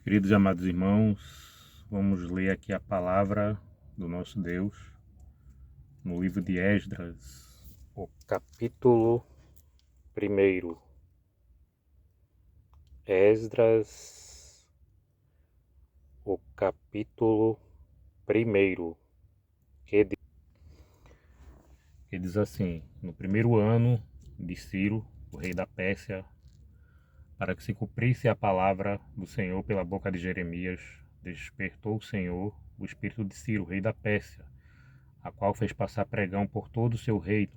Queridos e amados irmãos, vamos ler aqui a palavra do nosso Deus no livro de Esdras, o capítulo 1. Esdras, o capítulo 1, que diz assim: no primeiro ano de Ciro, o rei da Pérsia, para que se cumprisse a palavra do Senhor pela boca de Jeremias, despertou o Senhor o espírito de Ciro, rei da Pérsia, a qual fez passar pregão por todo o seu reino,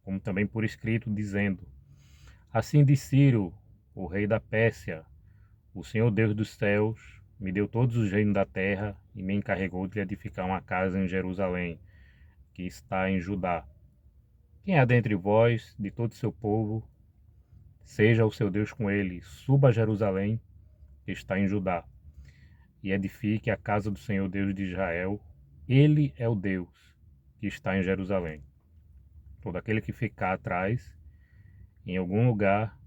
como também por escrito, dizendo: Assim diz Ciro, o rei da Pérsia: O Senhor Deus dos céus me deu todos os reinos da terra e me encarregou de edificar uma casa em Jerusalém, que está em Judá. Quem há dentre vós, de todo o seu povo, seja o seu Deus com ele, suba a Jerusalém, que está em Judá, e edifique a casa do Senhor Deus de Israel. Ele é o Deus que está em Jerusalém. Todo aquele que ficar atrás, em algum lugar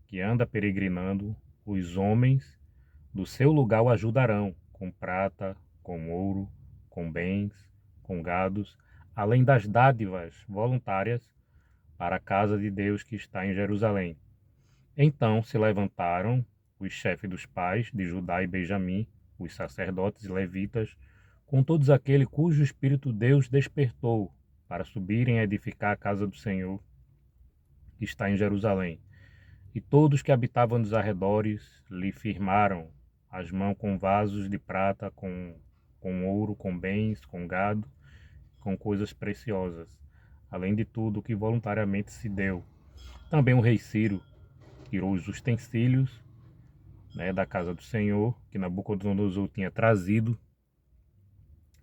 que anda peregrinando, os homens do seu lugar o ajudarão, com prata, com ouro, com bens, com gados, além das dádivas voluntárias para a casa de Deus que está em Jerusalém. Então se levantaram os chefes dos pais de Judá e Benjamim, os sacerdotes e levitas, com todos aqueles cujo espírito Deus despertou, para subirem a edificar a casa do Senhor, que está em Jerusalém. E todos que habitavam nos arredores lhe firmaram as mãos com vasos de prata, com ouro, com bens, com gado, com coisas preciosas, além de tudo que voluntariamente se deu. Também o rei Ciro tirou os utensílios, da casa do Senhor, que Nabucodonosor tinha trazido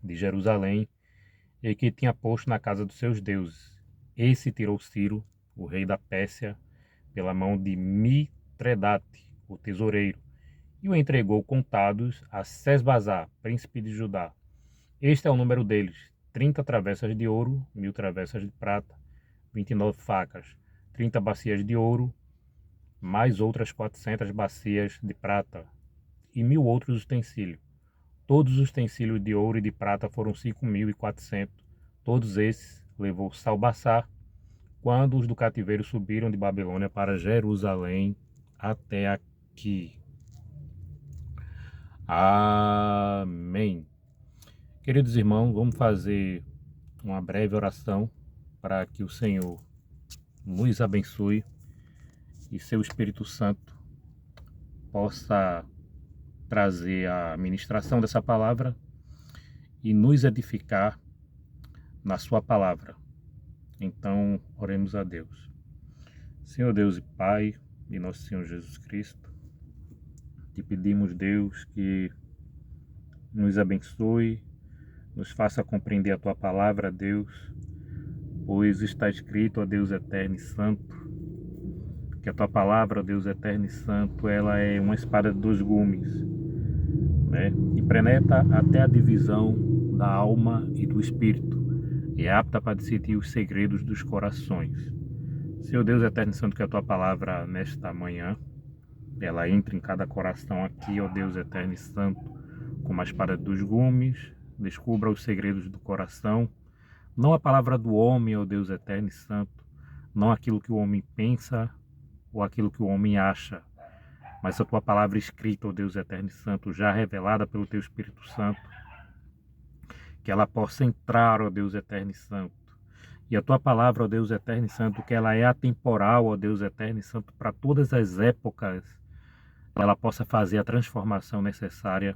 de Jerusalém, e que tinha posto na casa dos seus deuses. Esse tirou Ciro, o rei da Pérsia, pela mão de Mitredate, o tesoureiro, e o entregou contados a Sesbazar, príncipe de Judá. Este é o número deles: 30 travessas de ouro, 1000 travessas de prata, 29 facas, 30 bacias de ouro, mais outras 400 bacias de prata, e 1000 outros utensílios. Todos os utensílios de ouro e de prata foram 5.400. Todos esses levou Salbassar, quando os do cativeiro subiram de Babilônia para Jerusalém até aqui. Amém. Queridos irmãos, vamos fazer uma breve oração para que o Senhor nos abençoe e seu Espírito Santo possa trazer a ministração dessa palavra e nos edificar na sua palavra. Então, oremos a Deus. Senhor Deus e Pai de nosso Senhor Jesus Cristo, te pedimos, Deus, que nos abençoe, nos faça compreender a tua palavra, Deus, pois está escrito, ó Deus eterno e santo, que a tua palavra, ó Deus eterno e santo, ela é uma espada de dois gumes, e penetra até a divisão da alma e do espírito, e é apta para discernir os segredos dos corações. Senhor Deus eterno e santo, que a tua palavra nesta manhã, ela entre em cada coração aqui, ó Deus eterno e santo, como a espada dos gumes, descubra os segredos do coração, não a palavra do homem, ó Deus eterno e santo, não aquilo que o homem pensa ou aquilo que o homem acha, mas a tua palavra escrita, ó Deus eterno e santo, já revelada pelo teu Espírito Santo, que ela possa entrar, ó Deus eterno e santo. E a tua palavra, ó Deus eterno e santo, que ela é atemporal, ó Deus eterno e santo, para todas as épocas, ela possa fazer a transformação necessária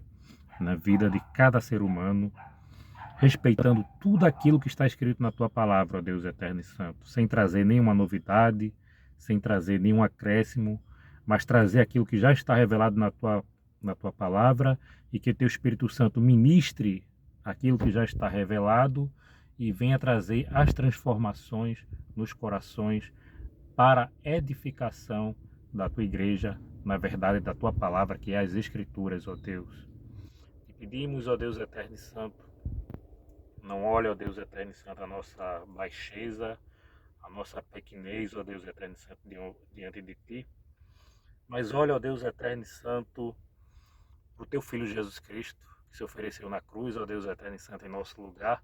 na vida de cada ser humano, respeitando tudo aquilo que está escrito na tua palavra, ó Deus eterno e santo, sem trazer nenhuma novidade, sem trazer nenhum acréscimo, mas trazer aquilo que já está revelado na tua palavra, e que teu Espírito Santo ministre aquilo que já está revelado e venha trazer as transformações nos corações para edificação da tua igreja, na verdade da tua palavra, que é as Escrituras, ó Deus. E pedimos, ó Deus eterno e santo, não olhe, ó Deus eterno e santo, a nossa baixeza, a nossa pequenez, ó Deus eterno e santo, diante de ti, mas olha, ó Deus eterno e santo, para o teu Filho Jesus Cristo, que se ofereceu na cruz, ó Deus eterno e santo, em nosso lugar,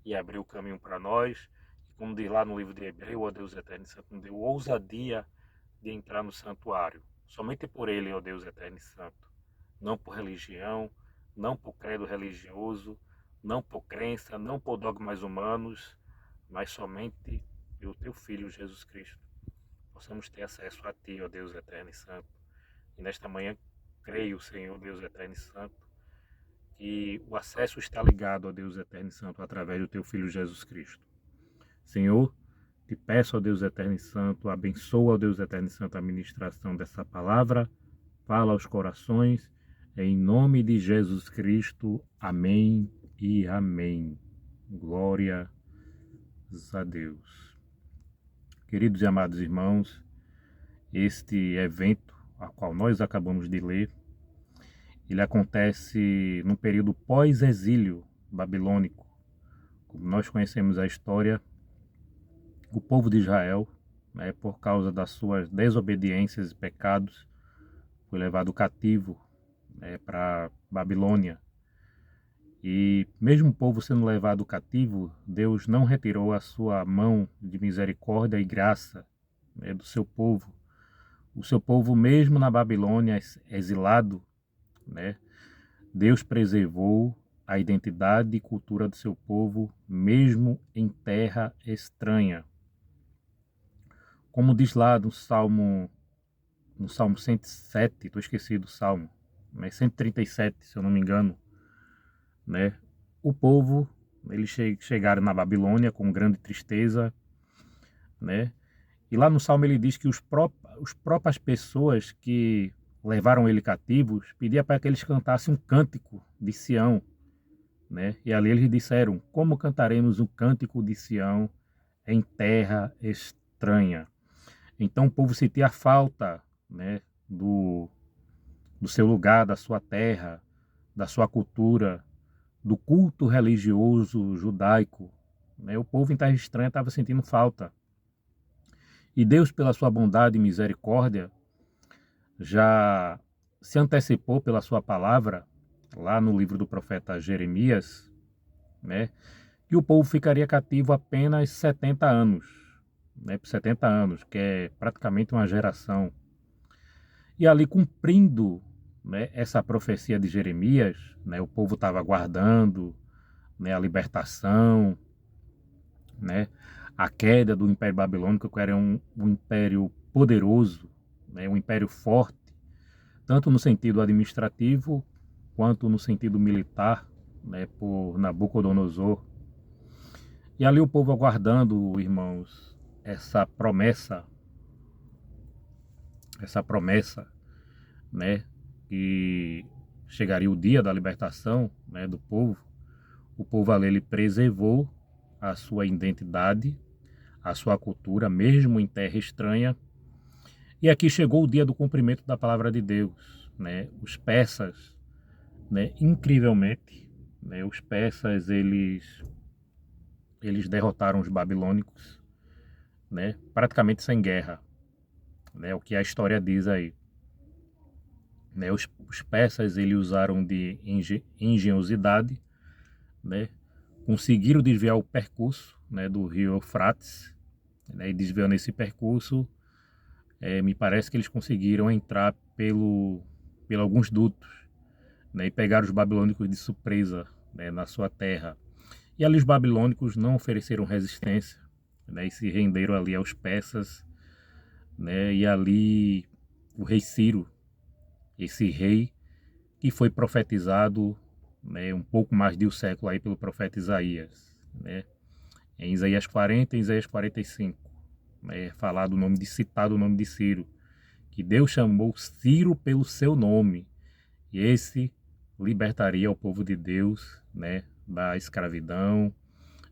e abriu o caminho para nós. E como diz lá no livro de Hebreu, ó Deus eterno e santo, nos deu ousadia de entrar no santuário. Somente por ele, ó Deus eterno e santo. Não por religião, não por credo religioso, não por crença, não por dogmas humanos, mas somente pelo teu Filho Jesus Cristo. Possamos ter acesso a ti, ó Deus eterno e santo. E nesta manhã, creio, Senhor Deus eterno e santo, que o acesso está ligado, ó Deus eterno e santo, através do teu Filho Jesus Cristo. Senhor, te peço, ó Deus eterno e santo, abençoa, ó Deus eterno e santo, a ministração dessa palavra, fala aos corações, em nome de Jesus Cristo, amém e amém. Glória a Deus. Queridos e amados irmãos, este evento, a qual nós acabamos de ler, ele acontece no período pós-exílio babilônico. Como nós conhecemos a história, o povo de Israel, por causa das suas desobediências e pecados, foi levado cativo para Babilônia. E mesmo o povo sendo levado cativo, Deus não retirou a sua mão de misericórdia e graça do seu povo. O seu povo, mesmo na Babilônia, exilado, Deus preservou a identidade e cultura do seu povo, mesmo em terra estranha. Como diz lá no Salmo 107, estou esquecido do Salmo, 137, se eu não me engano, o povo, eles chegaram na Babilônia com grande tristeza, e lá no Salmo ele diz que os próprias pessoas que levaram ele cativos pediam para que eles cantassem um cântico de Sião, e ali eles disseram: como cantaremos um cântico de Sião em terra estranha? Então o povo sentia a falta do seu lugar, da sua terra, da sua cultura, do culto religioso judaico. O povo em terra estranha estava sentindo falta. E Deus, pela sua bondade e misericórdia, já se antecipou pela sua palavra, lá no livro do profeta Jeremias, que o povo ficaria cativo apenas 70 anos, por 70 anos, que é praticamente uma geração. E ali, cumprindo essa profecia de Jeremias, o povo estava aguardando a libertação, a queda do Império Babilônico, que era um império poderoso, um império forte, tanto no sentido administrativo quanto no sentido militar, por Nabucodonosor. E ali o povo aguardando, irmãos, essa promessa, que chegaria o dia da libertação do povo. O povo ali, ele preservou a sua identidade, a sua cultura, mesmo em terra estranha. E aqui chegou o dia do cumprimento da palavra de Deus. Os persas, incrivelmente, os persas, eles derrotaram os babilônicos, praticamente sem guerra, o que a história diz aí. Os persas, eles usaram de engenhosidade, conseguiram desviar o percurso do rio Eufrates, e desviando esse percurso, me parece que eles conseguiram entrar pelo alguns dutos, e pegaram os babilônicos de surpresa na sua terra. E ali os babilônicos não ofereceram resistência, e se renderam ali aos persas, e ali o rei Ciro, esse rei que foi profetizado um pouco mais de um século aí pelo profeta Isaías, em Isaías 40 e Isaías 45, citado o nome de Ciro, que Deus chamou Ciro pelo seu nome, e esse libertaria o povo de Deus da escravidão,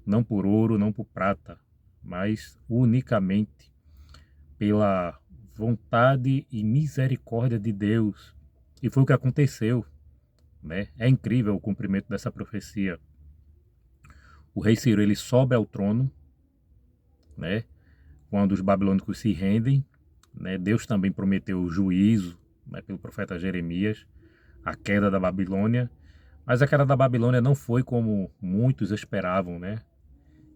não por ouro, não por prata, mas unicamente pela vontade e misericórdia de Deus. E foi o que aconteceu. É incrível o cumprimento dessa profecia. O rei Ciro, ele sobe ao trono, quando os babilônicos se rendem. Deus também prometeu o juízo, pelo profeta Jeremias, a queda da Babilônia. Mas a queda da Babilônia não foi como muitos esperavam, né?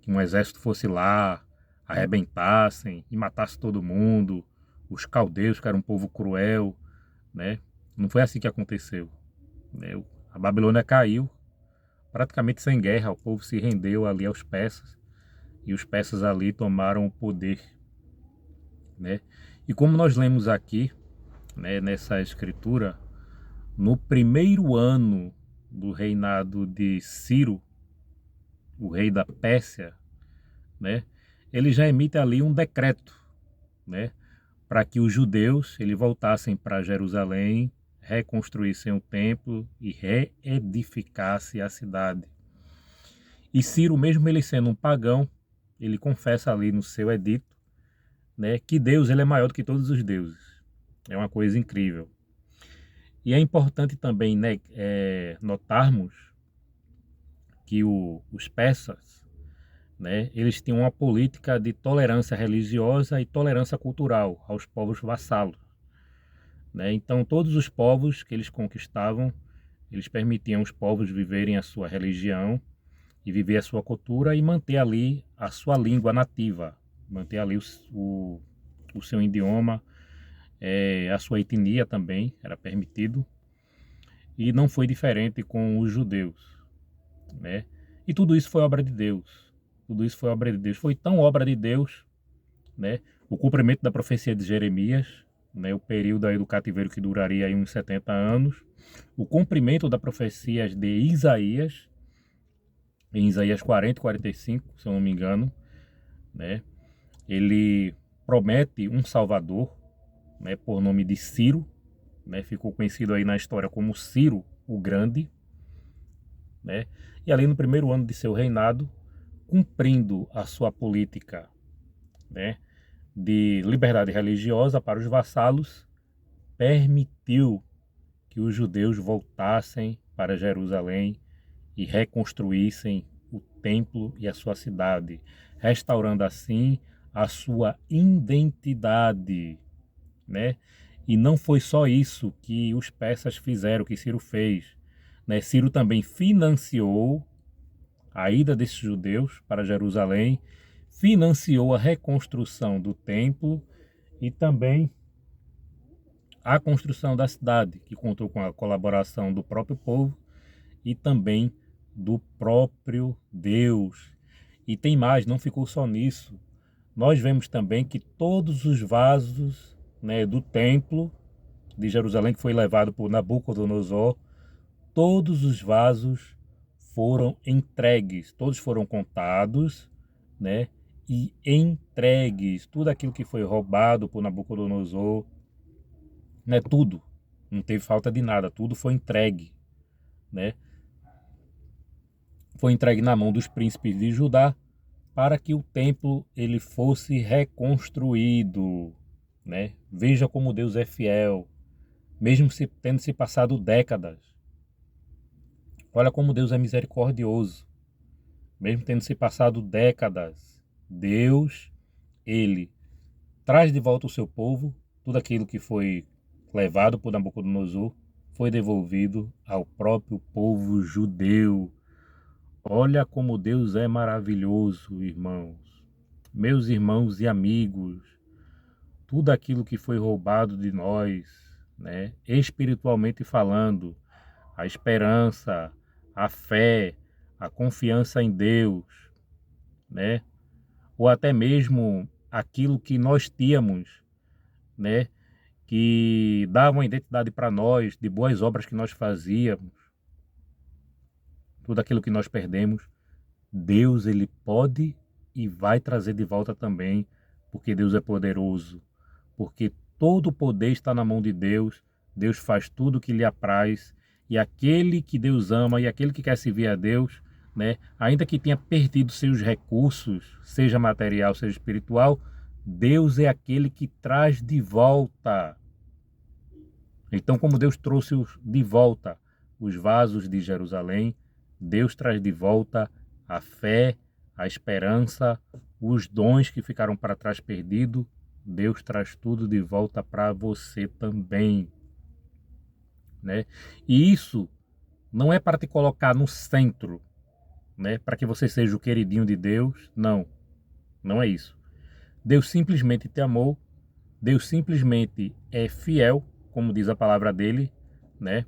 Que um exército fosse lá, arrebentassem e matasse todo mundo, os caldeus, que era um povo cruel, né? Não foi assim que aconteceu, né? A Babilônia caiu praticamente sem guerra, o povo se rendeu ali aos persas e os persas ali tomaram o poder, né? E como nós lemos aqui, né, nessa escritura, no primeiro ano do reinado de Ciro, o rei da Pérsia, né, ele já emite ali um decreto, né, para que os judeus eles voltassem para Jerusalém, reconstruíssem o templo e reedificassem a cidade. E Ciro, mesmo ele sendo um pagão, ele confessa ali no seu edito, né, que Deus ele é maior do que todos os deuses. É uma coisa incrível. E é importante também, né, notarmos que os persas, né, eles tinham uma política de tolerância religiosa e tolerância cultural aos povos vassalos, né? Então todos os povos que eles conquistavam, eles permitiam os povos viverem a sua religião e viver a sua cultura e manter ali a sua língua nativa, manter ali o seu idioma, a sua etnia também era permitido. E não foi diferente com os judeus, né? E tudo isso foi obra de Deus. Tudo isso foi obra de Deus. Foi tão obra de Deus, né? O cumprimento da profecia de Jeremias, né? O período aí do cativeiro que duraria aí uns 70 anos. O cumprimento da profecia de Isaías, em Isaías 40 e 45, se eu não me engano, né? Ele promete um Salvador, né? Por nome de Ciro, né? Ficou conhecido aí na história como Ciro o Grande, né? E ali no primeiro ano de seu reinado, cumprindo a sua política, né, de liberdade religiosa para os vassalos, permitiu que os judeus voltassem para Jerusalém e reconstruíssem o templo e a sua cidade, restaurando assim a sua identidade, né? E não foi só isso que os persas fizeram, que Ciro fez, né? Ciro também financiou a ida desses judeus para Jerusalém, financiou a reconstrução do templo e também a construção da cidade, que contou com a colaboração do próprio povo e também do próprio Deus. E tem mais, não ficou só nisso. Nós vemos também que todos os vasos, né, do templo de Jerusalém, que foi levado por Nabucodonosor, todos os vasos foram entregues, todos foram contados, né? E entregues, tudo aquilo que foi roubado por Nabucodonosor, né? Tudo, não teve falta de nada, tudo foi entregue, né? Foi entregue na mão dos príncipes de Judá para que o templo ele fosse reconstruído, né? Veja como Deus é fiel, mesmo tendo se passado décadas. Olha como Deus é misericordioso. Mesmo tendo se passado décadas, Deus, ele traz de volta o seu povo, tudo aquilo que foi levado por Nabucodonosor foi devolvido ao próprio povo judeu. Olha como Deus é maravilhoso, irmãos. Meus irmãos e amigos, tudo aquilo que foi roubado de nós, né, espiritualmente falando, a esperança, a fé, a confiança em Deus, né? Ou até mesmo aquilo que nós tínhamos, né? Que dava uma identidade para nós, de boas obras que nós fazíamos, tudo aquilo que nós perdemos, Deus ele pode e vai trazer de volta também, porque Deus é poderoso, porque todo o poder está na mão de Deus, Deus faz tudo o que lhe apraz, e aquele que Deus ama e aquele que quer servir a Deus, né, ainda que tenha perdido seus recursos, seja material, seja espiritual, Deus é aquele que traz de volta. Então, como Deus trouxe de volta os vasos de Jerusalém, Deus traz de volta a fé, a esperança, os dons que ficaram para trás perdidos, Deus traz tudo de volta para você também. né? E isso não é para te colocar no centro, né? Para que você seja o queridinho de Deus, não. Não é isso. Deus simplesmente te amou, Deus simplesmente é fiel, como diz a palavra dele, né?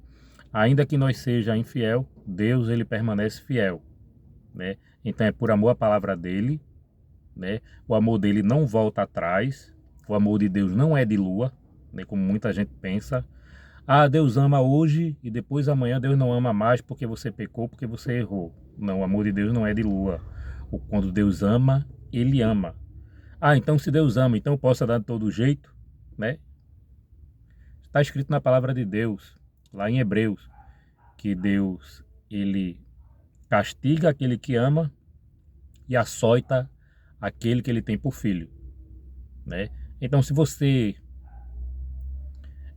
Ainda que nós seja infiel, Deus ele permanece fiel, né? Então é por amor à palavra dele, né? O amor dele não volta atrás, o amor de Deus não é de lua, né? Como muita gente pensa. Ah, Deus ama hoje e depois amanhã Deus não ama mais porque você pecou, porque você errou. Não, o amor de Deus não é de lua. Quando Deus ama, ele ama. Ah, então se Deus ama, então eu posso dar de todo jeito, né? Está escrito na palavra de Deus, lá em Hebreus, que Deus, ele castiga aquele que ama e açoita aquele que ele tem por filho, né? Então se você,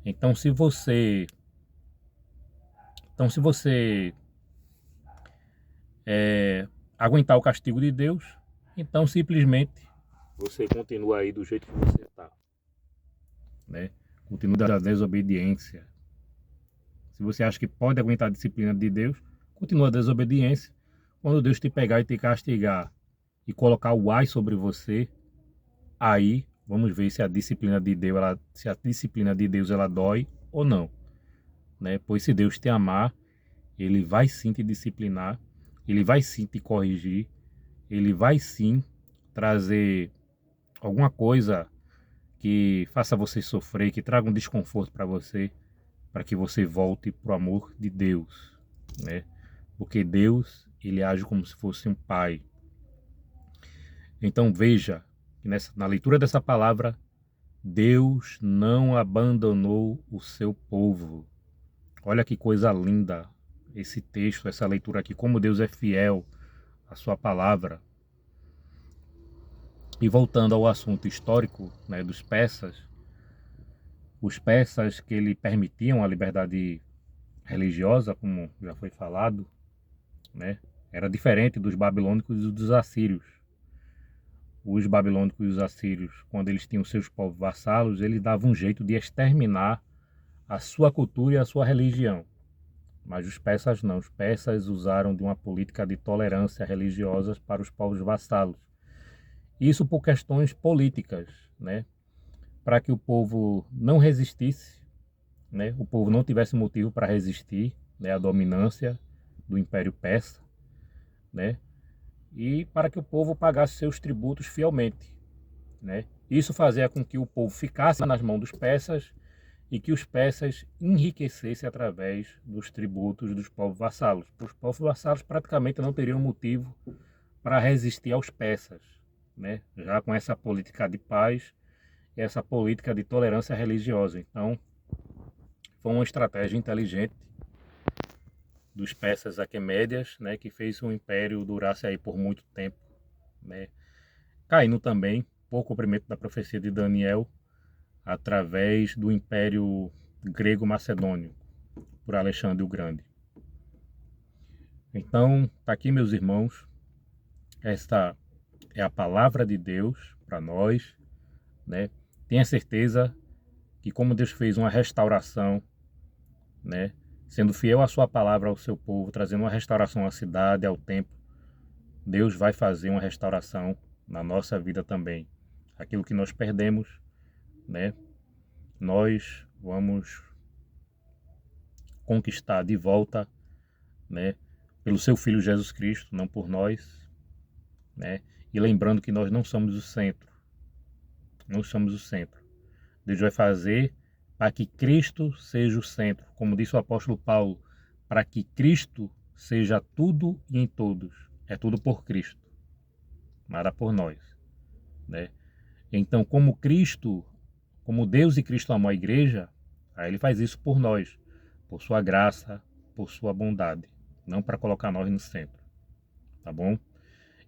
então se você, então se você aguentar o castigo de Deus, então simplesmente você continua aí do jeito que você está, né? Continua da desobediência. Se você acha que pode aguentar a disciplina de Deus, continua a desobediência. Quando Deus te pegar e te castigar e colocar o ai sobre você, aí vamos ver se a disciplina de Deus, ela dói ou não, né? Pois se Deus te amar, ele vai sim te disciplinar, ele vai sim te corrigir, ele vai sim trazer alguma coisa que faça você sofrer, que traga um desconforto para que você volte para o amor de Deus, né? Porque Deus, ele age como se fosse um pai. Então veja que na leitura dessa palavra, Deus não abandonou o seu povo. Olha que coisa linda esse texto, essa leitura aqui, como Deus é fiel à sua palavra. E voltando ao assunto histórico, né, dos persas, os persas que ele permitiam a liberdade religiosa, como já foi falado, né, era diferente dos babilônicos e dos assírios. Os babilônicos e os assírios, quando eles tinham seus povos vassalos, eles davam um jeito de exterminar a sua cultura e a sua religião. Mas os persas não. Os persas usaram de uma política de tolerância religiosa para os povos vassalos. Isso por questões políticas, né? Para que o povo não resistisse, né? O povo não tivesse motivo para resistir, né? À dominância do Império Persa, né? E para que o povo pagasse seus tributos fielmente, né? Isso fazia com que o povo ficasse nas mãos dos persas e que os persas enriquecessem através dos tributos dos povos vassalos. Os povos vassalos praticamente não teriam motivo para resistir aos persas, né? Já com essa política de paz e essa política de tolerância religiosa. Então, foi uma estratégia inteligente dos persas aquemédias, né, que fez o império durasse aí por muito tempo, né? Caindo também por cumprimento da profecia de Daniel através do Império Grego-Macedônio por Alexandre o Grande. Então, tá aqui, meus irmãos, esta é a palavra de Deus para nós, né? Tenha certeza que como Deus fez uma restauração, né, sendo fiel à sua palavra ao seu povo, trazendo uma restauração à cidade, ao templo, Deus vai fazer uma restauração na nossa vida também. Aquilo que nós perdemos, né, nós vamos conquistar de volta, né, pelo seu Filho Jesus Cristo, não por nós, né? E lembrando que nós não somos o centro, não somos o centro. Deus vai fazer para que Cristo seja o centro, como disse o apóstolo Paulo, para que Cristo seja tudo e em todos. É tudo por Cristo, nada por nós, né? Então, como Cristo, como Deus e Cristo amou a igreja, aí ele faz isso por nós, por sua graça, por sua bondade, não para colocar nós no centro, tá bom?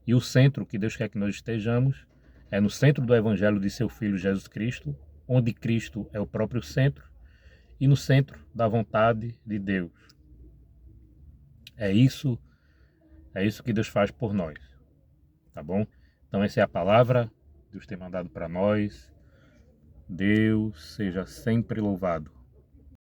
E o centro que Deus quer que nós estejamos é no centro do Evangelho de seu Filho Jesus Cristo, onde Cristo é o próprio centro, e no centro da vontade de Deus. É isso que Deus faz por nós, tá bom? Então essa é a palavra, Deus tem mandado para nós. Deus seja sempre louvado.